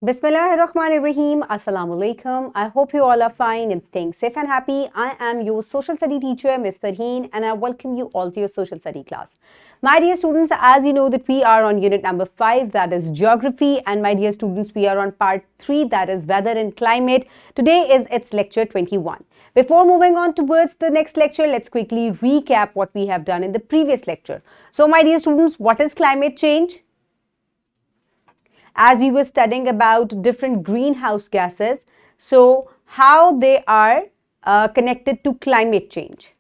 Bismillahirrahmanirrahim. Assalamu alaikum. I hope you all are fine and staying safe and happy. I am your social study teacher, Miss Farheen, and I welcome you all to your social study class. My dear students, as you know that we are on unit number 5, that is geography, and my dear students, we are on part 3, that is weather and climate. Today is its lecture 21. Before moving on towards the next lecture, let's quickly recap what we have done in the previous lecture. So my dear students, what is climate change? As we were studying about different greenhouse gases, so how they are connected to climate change.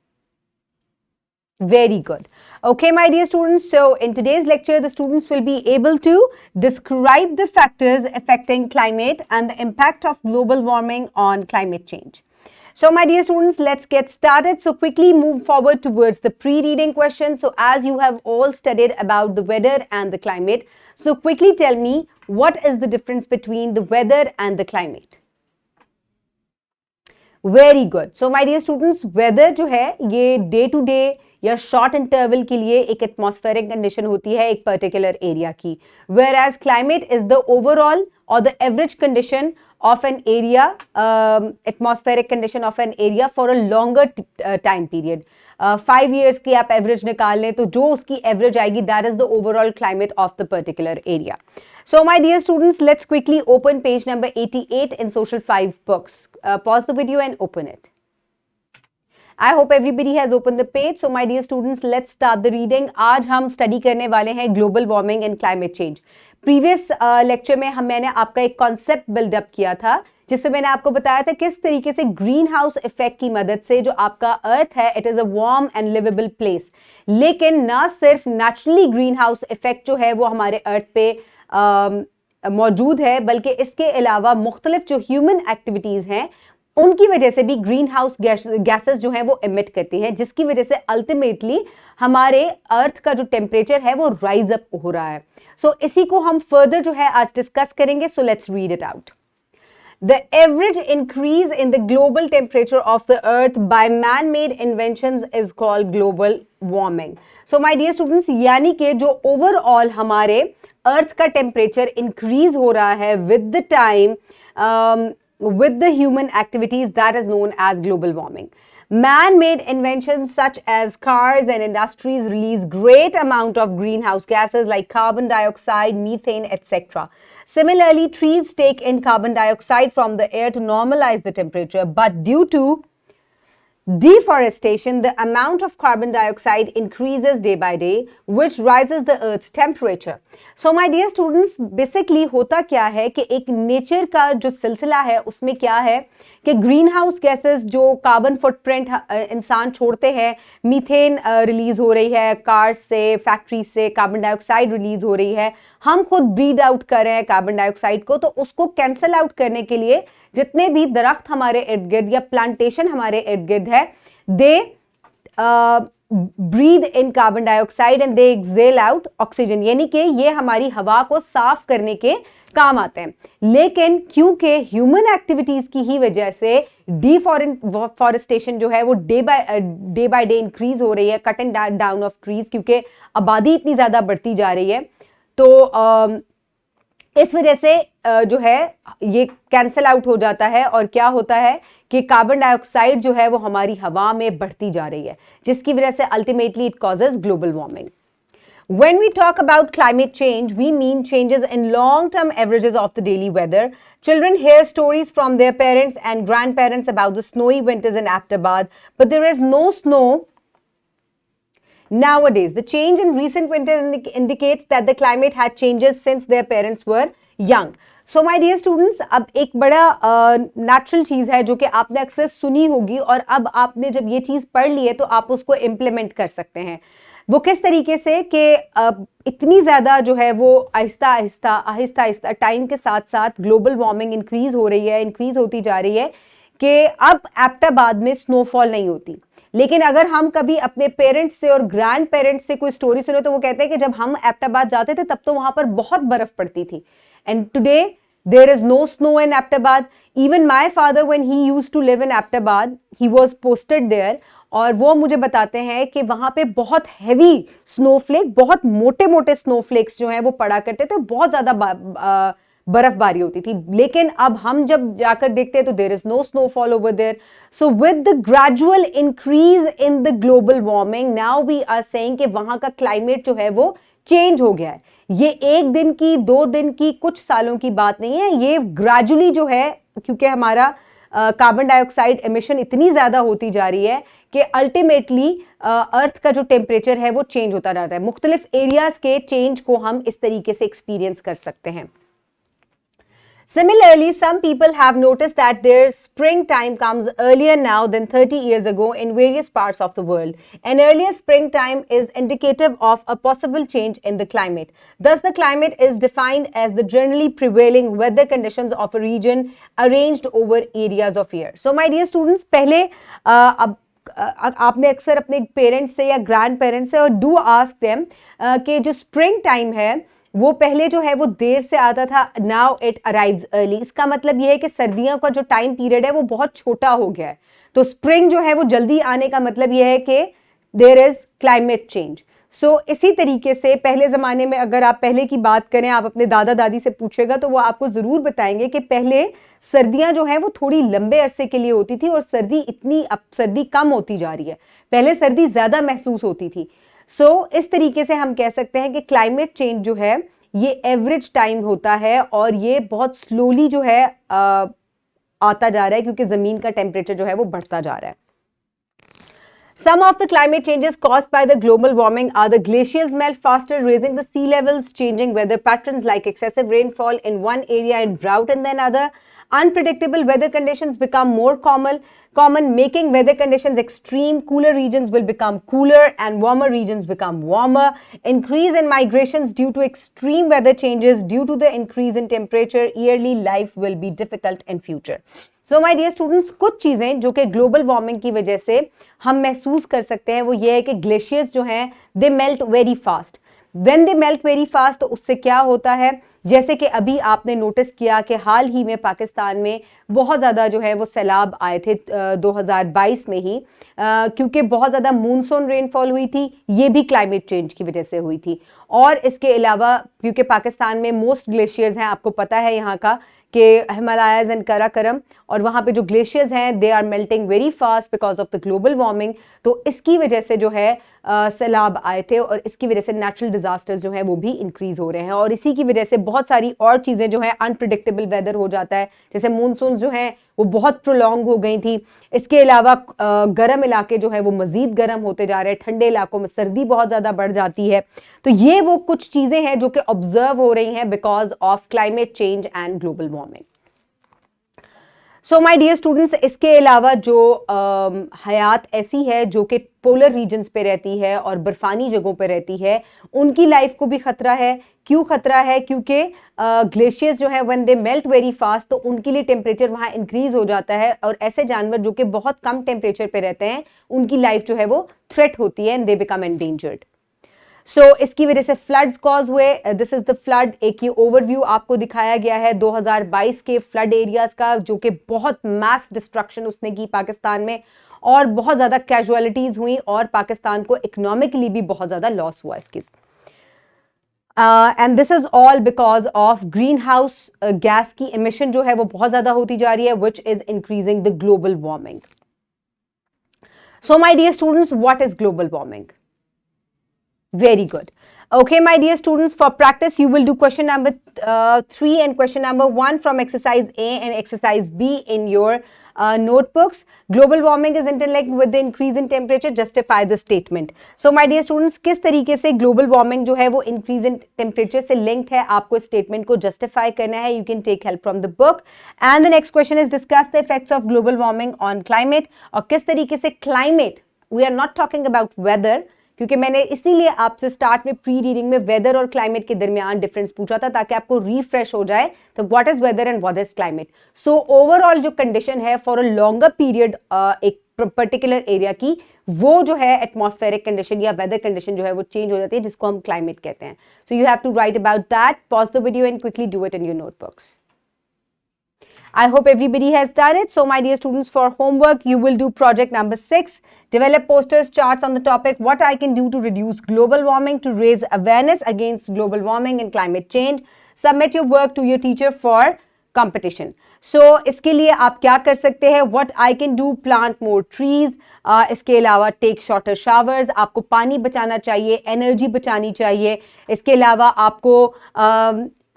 Very good. Okay, my dear students, so in today's lecture, the students will be able to describe the factors affecting climate and the impact of global warming on climate change. So my dear students, let's get started. So quickly move forward towards the pre-reading question. So as you have all studied about the weather and the climate, so quickly tell me, what is the difference between the weather and the climate? Very good. So my dear students, weather जो है ये day to day या short interval के लिए एक atmospheric condition होती है एक पर्टिकुलर एरिया की, whereas climate is the overall or the average condition of an area, atmospheric condition of an area for a longer time period. 5 years की आप एवरेज निकाल लें तो जो उसकी एवरेज आएगी that is the overall climate of the particular area. So my dear students, let's quickly open page number 88 in Social 5 books. Pause the video and open it. I hope everybody has opened the page. So my dear students, let's start the reading. आज हम study करने वाले हैं global warming and climate change. Previous lecture में मैंने आपका एक concept buildup किया था जिसमें मैंने आपको बताया था किस तरीके से ग्रीन हाउस इफेक्ट की मदद से जो आपका अर्थ है it is a warm and liveable place. लेकिन ना सिर्फ नेचुरली ग्रीन हाउस इफेक्ट जो है वो हमारे अर्थ पे मौजूद है, बल्कि इसके अलावा मुख्तलिफ जो ह्यूमन एक्टिविटीज हैं उनकी वजह से भी ग्रीन हाउस गैसेस जो है वो इमिट करती हैं, जिसकी वजह से अल्टीमेटली हमारे अर्थ का जो टेम्परेचर है वो राइज अप हो रहा है. सो इसी को हम फर्दर जो है आज डिस्कस करेंगे. So let's read it out. The average increase in the global temperature of the earth by man-made inventions is called global warming. So my dear students, यानी कि जो ओवरऑल हमारे अर्थ का टेम्परेचर इंक्रीज हो रहा है with the time, with the human activities, that is known as global warming. Man-made inventions such as cars and industries release great amount of greenhouse gases like carbon dioxide, methane, etc. Similarly, trees take in carbon dioxide from the air to normalize the temperature, but due to deforestation, the amount of carbon dioxide increases day by day, which rises the Earth's temperature. So, my dear students, basically होता क्या है कि एक nature का जो सिलसिला है उसमें क्या है कि ग्रीन हाउस गैसेस जो कार्बन फुटप्रिंट इंसान छोड़ते हैं, मीथेन रिलीज हो रही है कार्स से, फैक्ट्री से कार्बन डाइऑक्साइड रिलीज हो रही है, हम खुद ब्रीड आउट कर रहे हैं कार्बन डाइऑक्साइड को, तो उसको कैंसल आउट करने के लिए जितने भी दरख्त हमारे इर्द गिर्द या प्लांटेशन हमारे इर्द गिर्द है, they breathe in carbon dioxide and they exhale out oxygen, यानी कि ये हमारी हवा को साफ करने के काम आते हैं. लेकिन क्योंकि ह्यूमन एक्टिविटीज की ही वजह से डिफॉरेस्टेशन जो है वो डे बाय डे इंक्रीज हो रही है, cut and down of trees, क्योंकि आबादी इतनी ज्यादा बढ़ती जा रही है, तो इस वजह से जो है ये कैंसल आउट हो जाता है और क्या होता है कि कार्बन डाइऑक्साइड जो है वो हमारी हवा में बढ़ती जा रही है, जिसकी वजह से ultimately it causes global warming. When we talk about climate change, we mean changes in long-term averages of the daily weather. Children hear stories from their parents and grandparents about the snowy winters in Ahmedabad, but there is no snow nowadays. The change in recent winters indicates that the climate had changes since their parents were young. So my dear students, अब एक बड़ा natural चीज़ है जो कि आपने अक्सर सुनी होगी और अब आपने जब ये चीज़ पढ़ ली है तो आप उसको इम्प्लीमेंट कर सकते हैं. वो किस तरीके से कि इतनी ज़्यादा जो है वो आहिस्ता आहिस्ता टाइम के साथ साथ ग्लोबल वार्मिंग इंक्रीज हो रही है, इंक्रीज होती जा रही है कि अब एबटाबाद में स्नोफॉल नहीं होती. लेकिन अगर हम कभी अपने पेरेंट्स से और ग्रैंड पेरेंट्स से कोई स्टोरी सुने तो वो कहते हैं कि जब हम एबटाबाद जाते थे तब तो वहां पर बहुत बर्फ पड़ती थी. And today there is no snow in Abbottabad. Even my father when he used to live in Abbottabad, he was posted there, और वो मुझे बताते हैं कि वहां पे बहुत हैवी स्नोफ्लेक, बहुत मोटे मोटे स्नोफ्लेक्स जो हैं वो पड़ा करते थे, बहुत ज्यादा बर्फबारी होती थी, लेकिन अब हम जब जाकर देखते हैं तो there is no snowfall over there. So with the gradual increase in the global warming, now we are saying कि वहां का क्लाइमेट जो है वो चेंज हो गया है. ये एक दिन की, 2 दिन की, कुछ सालों की बात नहीं है, ये ग्रेजुअली जो है, क्योंकि हमारा कार्बन डाइऑक्साइड एमिशन इतनी ज्यादा होती जा रही है कि अल्टीमेटली अर्थ का जो टेम्परेचर है वो चेंज होता जा रहा है. मुख्तलिफ एरियाज के चेंज को हम इस तरीके से एक्सपीरियंस कर सकते हैं. Similarly, some people have noticed that their springtime comes earlier now than 30 years ago in various parts of the world. An earlier springtime is indicative of a possible change in the climate. Thus, the climate is defined as the generally prevailing weather conditions of a region arranged over areas of year. So, my dear students, पहले अब आपने अक्सर अपने parents से या grand parents से और do ask them कि जो स्प्रिंग टाइम है वो पहले जो है वो देर से आता था, नाउ इट अराइव्स अर्ली. इसका मतलब ये है कि सर्दियों का जो टाइम पीरियड है वो बहुत छोटा हो गया है. तो स्प्रिंग जो है वो जल्दी आने का मतलब ये है कि देयर इज क्लाइमेट चेंज. सो इसी तरीके से पहले ज़माने में, अगर आप पहले की बात करें, आप अपने दादा दादी से पूछेगा तो वो आपको ज़रूर बताएंगे कि पहले सर्दियां जो है वो थोड़ी लंबे अरसे के लिए होती थी और अब सर्दी कम होती जा रही है. पहले सर्दी ज़्यादा महसूस होती थी. सो इस तरीके से हम कह सकते हैं कि क्लाइमेट चेंज जो है ये एवरेज टाइम होता है और ये बहुत स्लोली जो है आता जा रहा है, क्योंकि ज़मीन का टेम्परेचर जो है वो बढ़ता जा रहा है. Some of the climate changes caused by the global warming are the glaciers melt faster, raising the sea levels, changing weather patterns like excessive rainfall in one area and drought in another. Unpredictable weather conditions become more common, making weather conditions extreme. Cooler regions will become cooler and warmer regions become warmer. Increase in migrations due to extreme weather changes. Due to the increase in temperature, yearly life will be difficult in future. So my dear students, कुछ चीज़ें जो कि global warming की वजह से हम महसूस कर सकते हैं वो ये है कि ग्लेशियर्स जो हैं they melt very fast. When they melt very fast तो उससे क्या होता है, जैसे कि अभी आपने नोटिस किया कि हाल ही में पाकिस्तान में बहुत ज़्यादा जो है वो सैलाब आए थे 2022 में ही, क्योंकि बहुत ज़्यादा मूनसून रेनफॉल हुई थी. ये भी क्लाइमेट चेंज की वजह से हुई थी. और इसके अलावा क्योंकि पाकिस्तान में मोस्ट ग्लेशियर्स हैं, आपको पता है यहाँ का कि हिमालयाज एंड कराकरम, और वहाँ पे जो ग्लेशियर्स हैं they are melting very fast because of the global warming. तो इसकी वजह से जो है सैलाब आए थे और इसकी वजह से नेचुरल डिजास्टर्स जो है वो भी इंक्रीज हो रहे हैं. और इसी की वजह से बहुत सारी और चीज़ें जो है अनप्रिडिक्टेबल वेदर हो जाता है, जैसे मूनसून जो हैं वो बहुत प्रोलॉन्ग हो गई थी. इसके अलावा गर्म इलाके जो है वो मज़ीद गर्म होते जा रहे हैं, ठंडे इलाकों में सर्दी बहुत ज़्यादा बढ़ जाती है. तो ये वो कुछ चीज़ें हैं जो कि ऑब्जर्व हो रही हैं because of climate change and global warming. So my dear students, इसके अलावा जो हयात ऐसी है जो कि पोलर रीजन्स पे रहती है और बर्फानी जगहों पे रहती है, उनकी लाइफ को भी खतरा है. क्यों खतरा है? क्योंकि ग्लेशियर्स जो है when they melt very fast तो उनके लिए टेम्परेचर वहाँ इंक्रीज हो जाता है और ऐसे जानवर जो कि बहुत कम टेम्परेचर पे रहते हैं उनकी लाइफ जो है वो थ्रेट होती है एंड दे बिकम एंडेंजर्ड. सो इसकी वजह से फ्लड्स कॉज हुए. This is the flood. एक ये ओवरव्यू आपको दिखाया गया है 2022 के फ्लड एरियाज का, जो कि बहुत मैस डिस्ट्रक्शन उसने की पाकिस्तान में और बहुत ज़्यादा कैजुअलिटीज़ हुई और पाकिस्तान को इकोनॉमिकली भी बहुत ज़्यादा लॉस हुआ इसकी. And this is all because of greenhouse gas की एमिशन जो है वो बहुत ज़्यादा होती जा रही है, which is increasing the global warming. So my dear students, what is global warming? Very good. Okay, my dear students, for practice, you will do question number 3 and question number 1 from exercise A and exercise B in your notebooks. Global warming is interlinked with the increase in temperature. Justify the statement. So, my dear students, किस तरीके से global warming जो है वो increase in temperature से linked है, आपको statement को justify करना है. You can take help from the book. And the next question is discuss the effects of global warming on climate. और किस तरीके से climate, we are not talking about weather, क्योंकि मैंने इसीलिए आपसे स्टार्ट में प्री रीडिंग में वेदर और क्लाइमेट के दरमियान डिफरेंस पूछा था ताकि आपको रिफ्रेश हो जाए. तो what is whether and what is climate. So overall जो कंडीशन है फॉर अ लॉन्गर पीरियड एक पर्टिकुलर एरिया की, वो जो है एटमॉस्फेरिक कंडीशन या वेदर कंडीशन जो है वो चेंज हो जाती है, जिसको हम क्लाइमेट कहते हैं. So you have to write about that. Pause the video and quickly do it in your notebooks. I hope everybody has done it. So my dear students, for homework, you will do project number 6. Develop posters, charts on the topic, what I can do to reduce global warming, to raise awareness against global warming and climate change. Submit your work to your teacher for competition. So इसके लिए आप क्या कर सकते हैं? What I can do, plant more trees. इसके अलावा take shorter showers, आपको पानी बचाना चाहिए, एनर्जी बचानी चाहिए. इसके अलावा आपको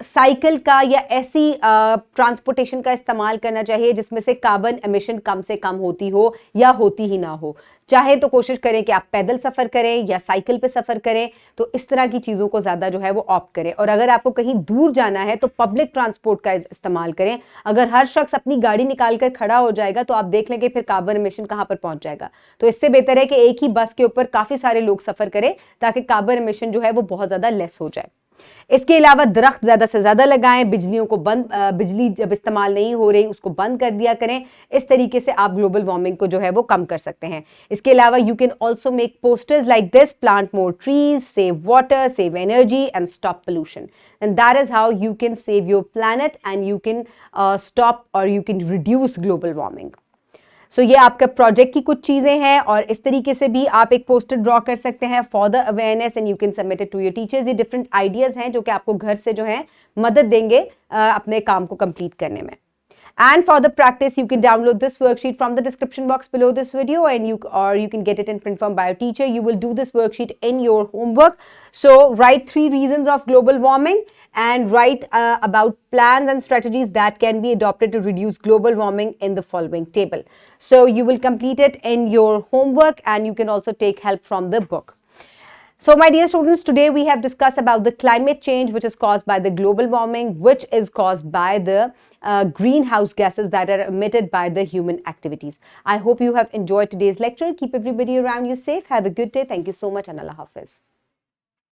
साइकिल का या ऐसी ट्रांसपोर्टेशन का इस्तेमाल करना चाहिए जिसमें से कार्बन एमिशन कम से कम होती हो या होती ही ना हो. चाहे तो कोशिश करें कि आप पैदल सफ़र करें या साइकिल पे सफ़र करें, तो इस तरह की चीज़ों को ज़्यादा जो है वो ऑप्ट करें. और अगर आपको कहीं दूर जाना है तो पब्लिक ट्रांसपोर्ट का इस्तेमाल करें. अगर हर शख्स अपनी गाड़ी निकाल कर खड़ा हो जाएगा तो आप देख लेंगे फिर कार्बन एमिशन कहाँ पर पहुंच जाएगा. तो इससे बेहतर है कि एक ही बस के ऊपर काफ़ी सारे लोग सफ़र करें ताकि कार्बन एमिशन जो है वो बहुत ज़्यादा लेस हो जाए. इसके अलावा दरख्त ज़्यादा से ज़्यादा लगाएं. बिजली जब इस्तेमाल नहीं हो रही उसको बंद कर दिया करें. इस तरीके से आप ग्लोबल वार्मिंग को जो है वो कम कर सकते हैं. इसके अलावा you can also make posters like this: plant more trees, save water, save energy and stop pollution. And that is how you can save your planet and you can stop or you can reduce global warming. So ये आपका project की कुछ चीज़ें हैं और इस तरीके से भी आप एक पोस्टर ड्रॉ कर सकते हैं for the awareness and you can submit it to your teachers. ये डिफरेंट आइडियाज़ हैं जो कि आपको घर से जो है मदद देंगे अपने काम को कंप्लीट करने में. And for the practice, you can download this worksheet from the description box below this video, and you can get it in print form by your teacher. You will do this worksheet in your homework. So write 3 reasons of global warming and write about plans and strategies that can be adopted to reduce global warming in the following table. So you will complete it in your homework, and you can also take help from the book. So my dear students, today we have discussed about the climate change which is caused by the global warming, which is caused by the greenhouse gases that are emitted by the human activities. I hope you have enjoyed today's lecture. Keep everybody around you safe. Have a good day. Thank you so much and Allah Hafiz.